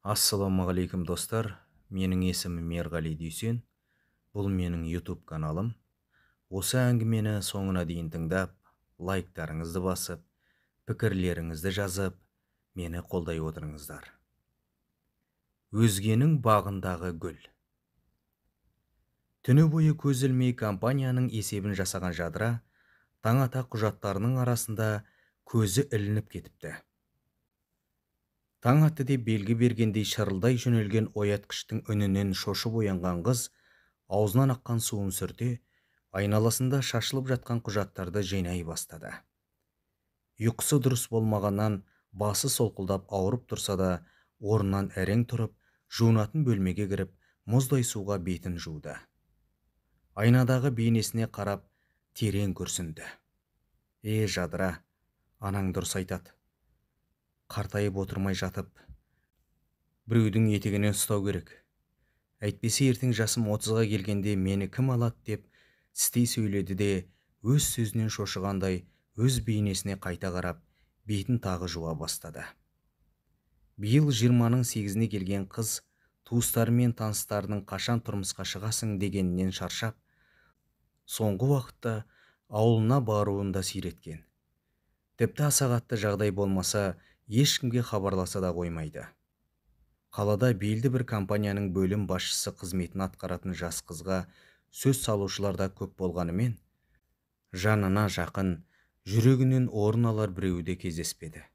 Ассалаумағалейкум достар, менің есімім Мерғали Дүйсен, бұл менің YouTube каналым. Осы әңгімені соңына дейін тыңдап, лайктарыңызды басып, пікірлеріңізді жазып, мені қолдай отырыңыздар. Өзгенің бағындағы гүл. Түні бойы көз ілмей компанияның есебін жасаған жадыра, таң ата құжаттарының арасында көзі ілініп кетіпті. Таң атты деп белгі бергендей шырылдай жөнелген оятқыштың үнінен шошып оянған қыз, аузынан аққан суын сүрте, айналасында шашылып жатқан құжаттарды жинай бастады. Ұйқысы дұрыс болмағаннан басы солқылдап ауырып тұрса да, орнынан әрең тұрып, жуынатын бөлмеге кіріп, мұздай суға бетін жуды. Айнадағы бейнесіне қарап, терең күрсінді. Жадыра, анаң дұрыс айтады. Қартайып отырмай жатып, біреудің етегінен ұстау керек. Әйтпесе ертең жасым 30-ға келгенде мені кім алады деп тістей сөйледі де, өз сөзінен шошығандай өз бейнесіне қайта қарап, бетін тағы жуа бастады. Биыл 20-ның 8-іне келген қыз, туыстары мен таныстарының қашан тұрмысқа шығасың дегенінен шаршап, соңғы уақытта ауылына баруын да сиреткен. Тіпті аса қатты жағдай болмаса, ешкімге хабарласа да қоймайды. Қалада белді бір компанияның бөлім басшысы қызметін атқаратын жас қызға сөз салушылар да көп болғанымен, жанына жақын, жүрегінен орын алар біреуі де кездеспеді.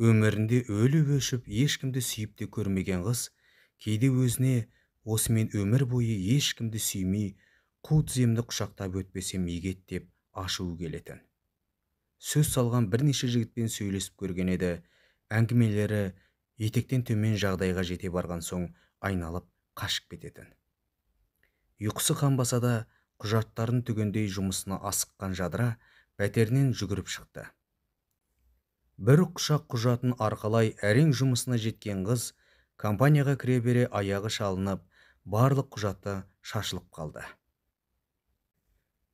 Өмірінде өліп өшіп ешкімді сүйіп те көрмеген қыз, кейде өзіне осы мен өмір бойы ешкімді сүймей, қу тіземді құшақтап өтпесем егет деп ашуы келетін. Сөз салған бірнеше жігітпен сөйлесіп көрген еді, әңгімелері етектен төмен жағдайға жете барған соң айналып қашып кететін. Ұйқысы қанбаса да, құжаттарын түгендей жұмысына асыққан жадыра пәтерінен жүгіріп шықты. Бір құшақ құжатын арқалай әрең жұмысына жеткен қыз, компанияға кіре бере аяғы шалынып, барлық құжаты шашылып қалды.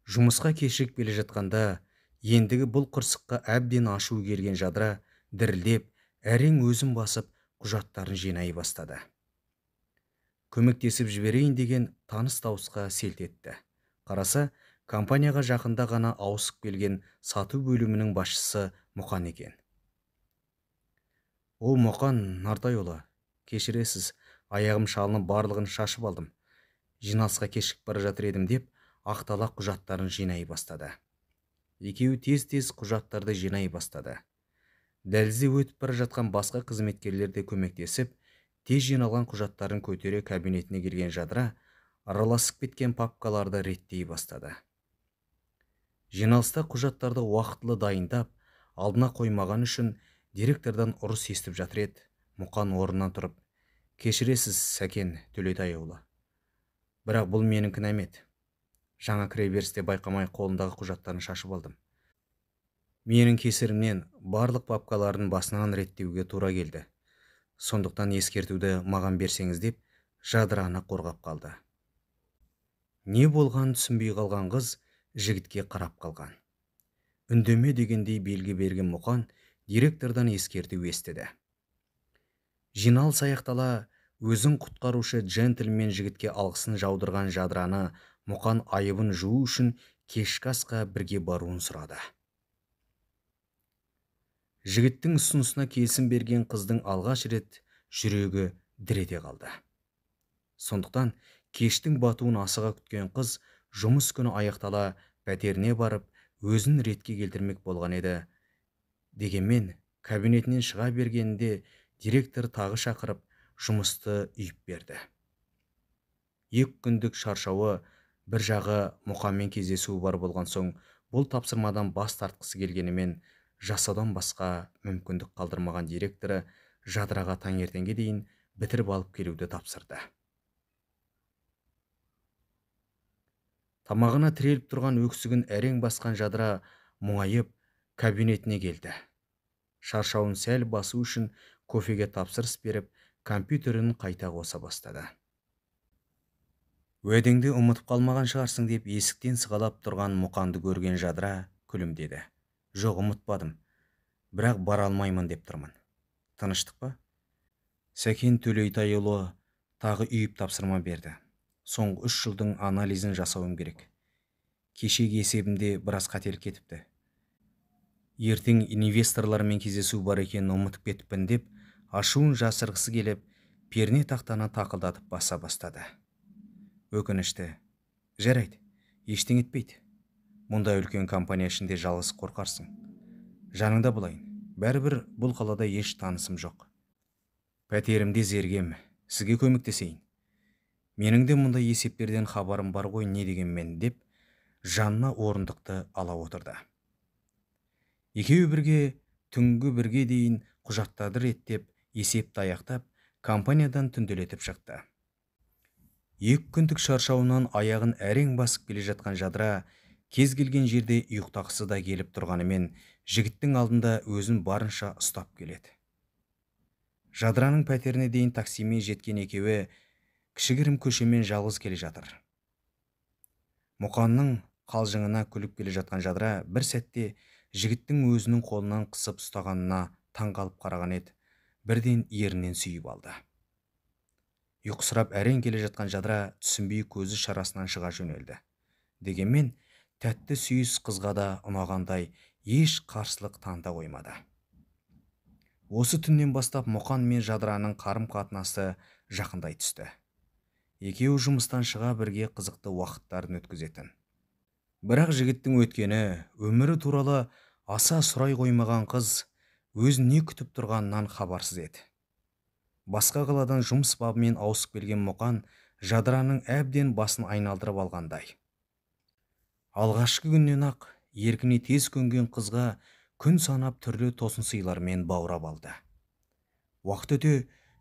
Жұмысқа кешігіп келе жатқанда, ендігі бұл қырсыққа әбден ашу келген жадыра дірілдеп, әрең өзін басып, құжаттарын жинай бастады. Көмектесіп жіберейін деген таныс дауысқа селт етті. Қараса, компанияға жақында ғана ауысып келген сату бөлімінің басшысы Мұқан екен. О, Мұқан Нартайұлы, кешіресіз, аяғым шалынып барлығын шашып алдым. Жиналысқа кешігіп бара жатыр едім деп, ақталақ құжаттарын жинай бастады. Екеуі тез-тез құжаттарды жинай бастады. Дәлізде өтіп бара жатқан басқа қызметкерлер де көмектесіп, тез жиналған құжаттарын көтере кабинетіне келген жадыра, араласып кеткен папкаларды реттей бастады. Жиналыста құжаттарды уақытылы дайындап, алдына қоймаған үшін директордан ұрыс естіп жатыр еді. Мұқан орнынан тұрып, кешіресіз, Сәкен Төлетайұлы. Бірақ бұл менің кінәм еді. Жаңа кіреберісте байқамай қолындағы құжаттарын шашып алдым. Менің кесірімнен барлық папкалардың басынан реттеуге тура келді. Сондықтан ескертуді маған берсеңіз деп, жадыраны қорғап қалды. Не болғанын түсінбей қалған қыз жігітке қарап қалған. Үндеме дегендей белгі берген Мұқан директордан ескерту естіді. Жиналыс аяқтала, өзін құтқарушы джентльмен жігітке алғысын жаудырған жадыраны Мұқан айыбын жуу үшін кешкі асқа бірге баруын сұрады. Жігіттің ұсынысына келісім берген қыздың алғаш рет жүрегі дір ете қалды. Сондықтан кештің батуын асыға күткен қыз жұмыс күні аяқтала пәтеріне барып, өзін ретке келтірмек болған еді. Дегенмен, кабинетінен шыға бергенде директор тағы шақырып, жұмысты үйіп берді. 2 күндік шаршауы, бір жағы Мұқанмен кездесуі бар болған соң, бұл тапсырмадан бас тартқысы келгенімен, жасаудан басқа мүмкіндік қалдырмаған директоры жадыраға таңертеңге дейін бітіріп алып келуді тапсырды. Тамағына тіреліп тұрған өксігін әрең басқан жадыра мұңайып кабинетіне келді. Шаршауын сәл басу үшін кофеге тапсырыс беріп, компьютерін қайта қоса бастады. Уәдеңді ұмытып қалмаған шығарсың деп есіктен сығалап тұрған Мұқанды көрген жадыра күлімдеді. Жоқ, ұмытпадым. Бірақ бара алмаймын деп тұрмын. Тыныштық па? Сәкен Төлейтайұлы тағы үйіп тапсырма берді. Соңғы 3 жылдың анализін жасауым керек. Кешегі есебімде біраз қателік кетіпті. Ертең инвесторлармен кездесу бар екенін ұмытып кетіппін деп, ашуын жасырғысы келіп, перне тақтаны тақылдатып баса бастады. Өкінішті. Жарайды, ештеңе етпейді. Мұндай үлкен компания ішінде жалғыз қорқарсың. Жаныңда болайын. Бәрібір бұл қалада еш танысым жоқ. Пәтерімде зергем, сізге көмектесейін. Менің де мұндай есептерден хабарым бар ғой, не дегенмен деп, жанына орындықты ала отырды. Екеуі бірге түнгі 1-ге дейін құжаттарды реттеп, есепті аяқтап, компаниядан түнделетіп шықты. 2 күндік шаршауынан аяғын әрең басып келе жатқан Жадыра кез келген жерде ұйықтағысы да келіп тұрғанымен, жігіттің алдында өзін барынша ұстап келеді. Жадыраның пәтеріне дейін таксимен жеткен екеуі кішігірім көшемен жалғыз келе жатыр. Мұқанның қалжыңына күліп келе жатқан Жадыра бір сәтте жігіттің өзінің қолынан қысып ұстағанына таңғалып қараған еді, бірден ерінен сүйіп алды. Ұйқысырап әрең келе жатқан Жадыра түсінбей көзі шарасынан шыға жөнелді. Дегенмен, тәтті сүйіс қызға да ұнағандай еш қарсылық таныта қоймады. Осы түннен бастап Мұқан мен Жадыраның қарым-қатынасы жақындай түсті. Екеуі жұмыстан шыға бірге қызықты уақыттарын өткізетін. Бірақ жігіттің өткені, өмірі туралы аса сұрай қоймаған қыз өзін не күтіп тұрғанынан хабарсыз еді. Басқа қаладан жұмыс бабымен ауысып келген Мұқан Жадыраның әбден басын айналдырып алғандай. Алғашқы күннен ақ еркіне тез көнген қызға күн санап түрлі тосын сыйлармен баурап алды. Уақыт өте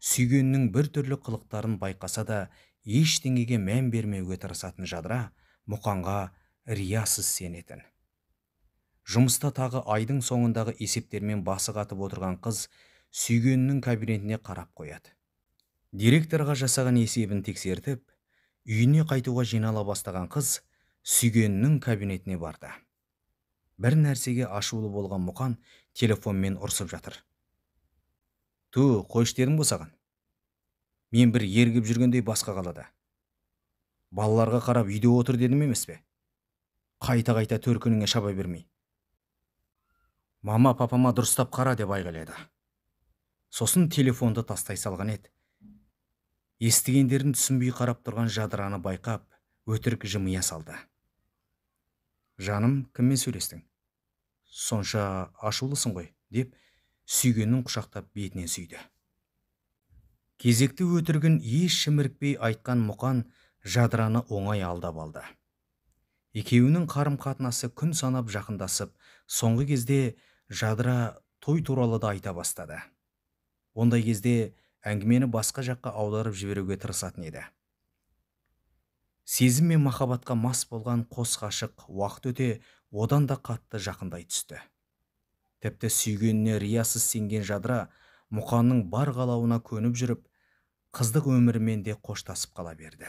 сүйгеннің бір түрлі қылықтарын байқаса да, ештеңеге мән бермеуге тырысатын Жадыра Мұқанға риясыз сенетін. Жұмыста тағы айдың соңындағы есептермен басы қатып отырған қыз сүйгенінің кабинетіне қарап қояды. Директорға жасаған есебін тексертіп, үйіне қайтуға жинала бастаған қыз сүйгенінің кабинетіне барды. Бір нәрсеге ашулы болған Мұқан телефонмен ұрсып жатыр. Ту, қойш дедім ғой саған. Мен бір ергіп жүргендей басқа қалада. Балаларға қарап үйде отыр дедім емес пе? Қайта-қайта төркініңе шаба бермей. Мама папама дұрыстап қара деп айғайлады. Сосын телефонды тастай салған еді. Естігендерін түсінбей қарап тұрған Жадыраны байқап, өтірік жымия салды. Жаным, кіммен сөйлестің? Сонша ашулысың ғой, деп сүйгенін құшақтап бетінен сүйді. Кезекті өтірігін еш шімірікпей айтқан Мұқан Жадыраны оңай алдап алды. Екеуінің қарым-қатынасы күн санап жақындасып, соңғы кезде Жадыра той туралы да айта бастады. Ондай кезде әңгімені басқа жаққа аударып жіберуге тырысатын еді. Сезім мен махаббатқа мас болған қос ғашық уақыт өте одан да қатты жақындай түсті. Тіпті сүйгеніне риясыз сенген Жадыра Мұқанның бар қалауына көніп жүріп, қыздық өмірімен де қоштасып қала берді.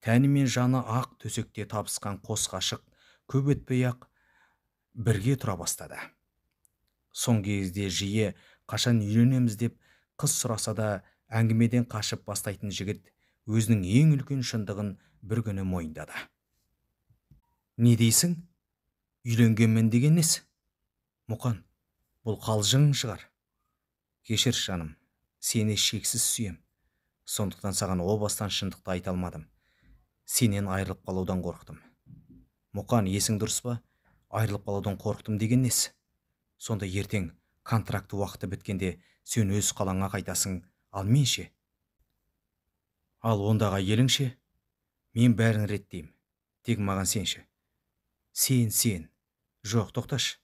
Тәні мен жаны ақ төсекте табысқан қос ғашық көп өтпей ақ бірге тұра бастады. Соңғы кезде жиі қашан үйленеміз деп қыз сұраса да әңгімеден қашып бастайтын жігіт өзінің ең үлкен шындығын бір күні мойындады. Не дейсің? Үйленгенмін деген несі? Мұқан, бұл қалжың шығар. Кешір жаным, сені шексіз сүйем. Сондықтан саған о бастан шындықты айта алмадым. Сенен айырылып қалудан қорықтым. Мұқан, есің дұрыс па? Айырылып қалудан қорықтым деген несі? Сонда ертең контракты уақыты біткенде сен өз қалаңа қайтасың, ал мен ше? Ал ондағы елің ше? Мен бәрін реттеймін. Тек маған сенші. Сен. Жоқ, тоқташ.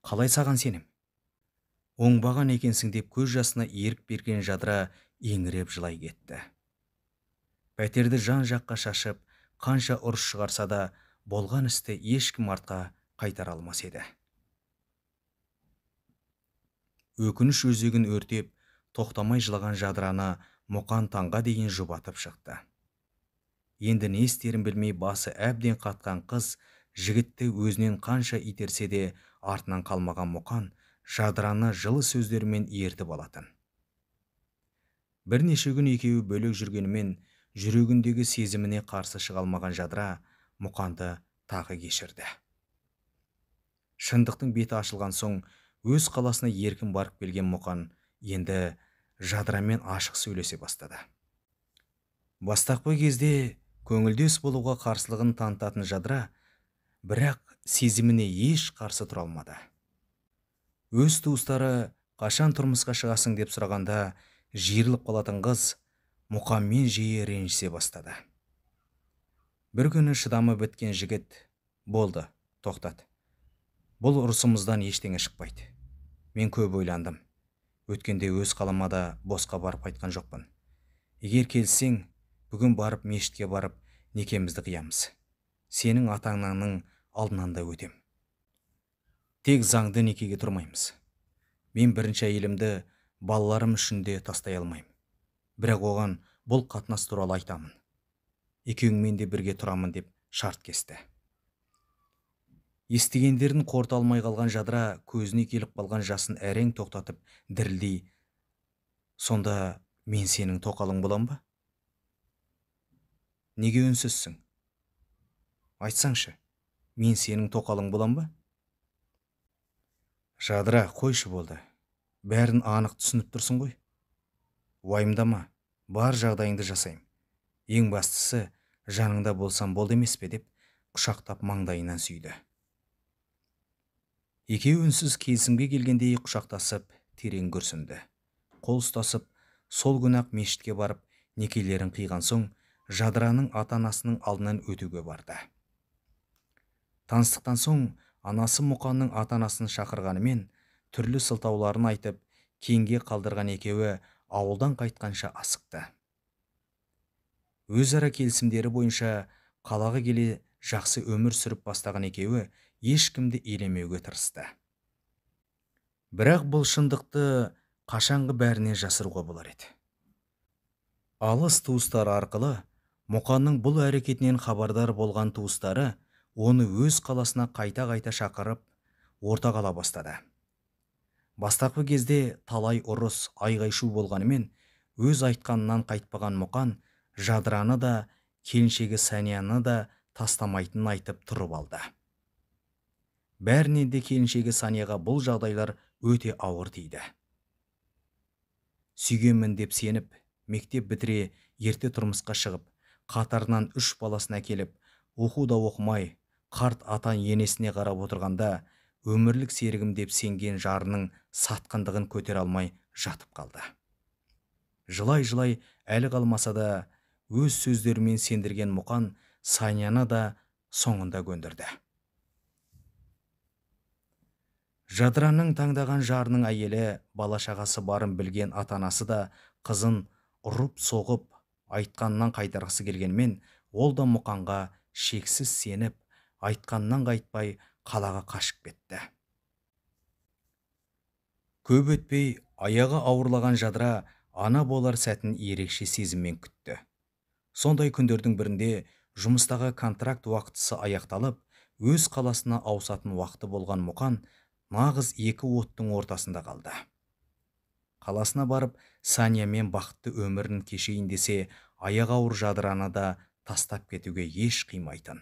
Қалай саған сенем? Оңбаған екенсің деп көз жасына ерік берген Жадыра еңіреп жылай кетті. Пәтерді жан-жаққа шашып, қанша ұрыс шығарса да, болған істі ешкім артқа қайтара алмас еді. Өкініш өзегін өртеп, тоқтамай жылаған Жадыраны Мұқан таңға дейін жұбатып шықты. Енді не істерін білмей басы әбден қатқан қыз жігітті өзінен қанша итерсе де, артынан қалмаған Мұқан Жадыраны жылы сөздермен ертіп алатын. Бірнеше күн екеуі бөлек жүргенімен жүрегіндегі сезіміне қарсы шыға алмаған жадыра Мұқанды тағы кешірді. Шындықтың беті ашылған соң өз қаласына еркін барып келген Мұқан енді жадырамен ашық сөйлесе бастады. Бастапқы кезде көңілдес болуға қарсылығын танытатын жадыра, бірақ сезіміне еш қарсы тұра алмады. Өз туыстары қашан тұрмысқа шығасың деп сұрағанда жиырылып қалатын қыз Мұқанмен жиі ренжісе бастады. Бір күні шыдамы біткен жігіт: болды, тоқтат. Бұл ұрысымыздан ештеңе шықпайды. Мен көп ойландым. Өткенде өз қалама да босқа барып қайтқан жоқпын. Егер келсең, бүгін барып мешітке барып некемізді қиямыз. Сенің ата-ананың алдынан да өтем. Тек заңды некеге тұрмаймыз. Мен бірінші әйелімді балаларым үшін де тастай алмаймын. Бірақ оған бұл қатынас туралы айтамын. Екеуіңмен де бірге тұрамын деп шарт кесті. Естігендерін қорыта алмай қалған жадыра көзіне келіп қалған жасын әрең тоқтатып дірілдей: сонда мен сенің тоқалың болам ба? Неге үнсізсің? Айтсаңшы, мен сенің тоқалың болам ба? Жадыра, қойшы болды. Бәрін анық түсініп тұрсың ғой. Уайымдама, бар жағдайыңды жасайым. Ең бастысы, жаныңда болсам болды емес пе деп құшақтап маңдайынан сүйді. Екеуі үнсіз келісімге келгендей құшақтасып, терең күрсінді. Қол ұстасып, сол күні-ақ мешітке барып, некелерін қиған соң, жадыраның ата-анасының алдынан өтуге барды. Таныстықтан соң, анасы Мұқанның ата-анасын шақырғанымен, түрлі сылтауларын айтып, кейінге қалдырған екеуі ауылдан қайтқанша асықты. Өзара келісімдері бойынша қалаға келе жақсы өмір сүріп бастаған екеуі ешкімді елемеуге тырысты. Бірақ бұл шындықты қашанғы бәріне жасыруға болар еді. Алыс туыстары арқылы Мұқанның бұл әрекетінен хабардар болған туыстары оны өз қаласына қайта-қайта шақырып, орта қала бастады. Бастапқы кезде талай ұрыс, айғай-шу болғанымен, өз айтқанынан қайтпаған Мұқан жадыраны да, келіншегі Санияны да тастамайтынын айтып тұрып алды. Бәрінен де келіншегі Санияға бұл жағдайлар өте ауыр тиді. Сүйгенмін деп сеніп, мектеп бітіре ерте тұрмысқа шығып, қатарынан 3 баласын әкеліп, оқу да оқымай, қарт атан енесіне қарап отырғанда, өмірлік серігім деп сенген жарының сатқындығын көтере алмай жатып қалды. Жылай-жылай әлі қалмаса да, өз сөздерімен сендірген Мұқан Санияны да соңында көндірді. Жадыраның таңдаған жарының әйелі, бала-шағасы барын білген ата-анасы да қызын ұрып-соғып айтқанынан қайтарғысы келгенмен, ол да Мұқанға шексіз сеніп, айтқанынан қайтпай қалаға қашып кетті. Көп өтпей, аяғы ауырлаған жадыра ана болар сәтін ерекше сезіммен күтті. Сондай күндердің бірінде жұмыстағы контракт уақытысы аяқталып, өз қаласына ауысатын уақыты болған Мұқан нағыз екі оттың ортасында қалды. Қаласына барып, Саниямен бақытты өмірін кешейін десе, аяғы ауыр жадыраны да тастап кетуге еш қимайтын.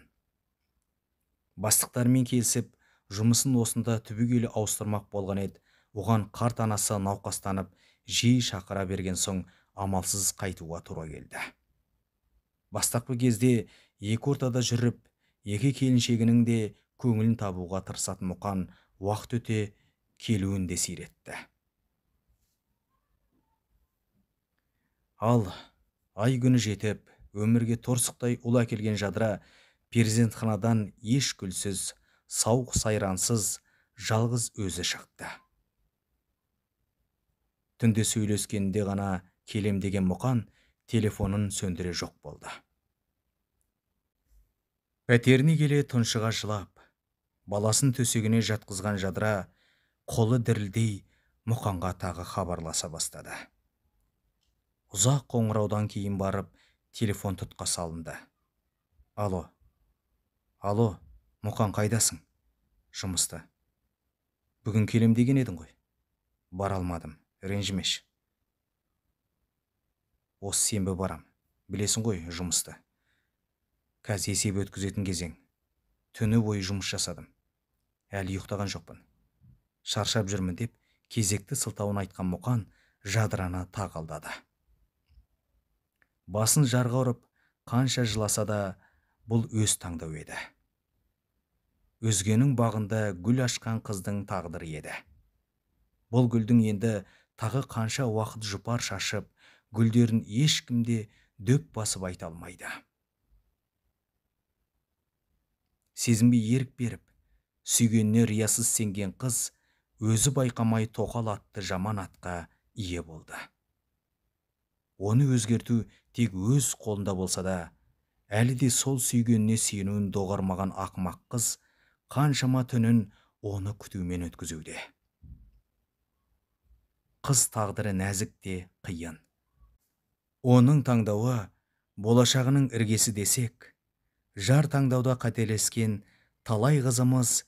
Бастықтармен келісіп, жұмысын осында түбегейлі ауыстырмақ болған еді, оған қарт анасы науқастанып, жиі шақыра берген соң амалсыз қайтуға тура келді. Бастапқы кезде екі ортада жүріп, екі келіншегінің де көңілін табуға тырысатын Мұқан уақыт өте келуін де сиретті. Ал ай күні жетіп, өмірге торсықтай ұл әкелген жадыра перзентханадан еш күлсіз, сауық сайрансыз, жалғыз өзі шықты. Түнде сөйлескенде ғана келем деген Мұқан телефонын сөндіре жоқ болды. Пәтеріне келе тұншыға жылап, баласын төсегіне жатқызған жадыра қолы дірілдей Мұқанға тағы хабарласа бастады. Ұзақ қоңыраудан кейін барып, телефон тұтқа салынды. Алло, Мұқан қайдасың? Жұмыста. Бүгін келем деген едің ғой. Бара алмадым, ренжімеші. Осы сенбі барам. Білесің ғой жұмысты. Қазір есеп өткізетін кезең. Түні бойы жұмыс жасадым. Әлі ұйықтаған жоқпын. Шаршап жүрмін деп кезекті сылтауын айтқан Мұқан жадыраны тағалдады. Басын жарға ұрып, қанша жыласа да бұл өз таңдау еді. Өзгенің бағында гүл ашқан қыздың тағдыры еді. Бұл гүлдің енді тағы қанша уақыт жұпар шашып, гүлдерін ешкімде дөп басып айта алмайды. Сезімге ерік беріп, сүйгеніне риясыз сенген қыз өзі байқамай тоқал атты жаман атқа ие болды. Оны өзгерту тек өз қолында болса да, әлі де сол сүйгеніне сенуін доғармаған ақымақ қыз қаншама түнін оны күтумен өткізуде. Қыз тағдыры нәзік те қиын. Оның таңдауы болашағының іргесі десек, жар таңдауда қателескен талай қызымыз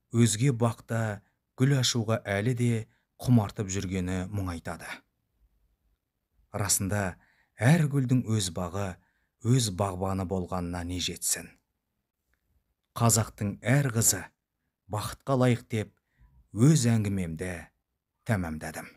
өзге бақта гүл ашуға әлі де құмартып жүргені мұңайтады. Расында, әр гүлдің өз бағы, өз бағбаны болғанына не жетсін. Қазақтың әр қызы бақытқа лайық деп өз әңгімемді тәмамдадым.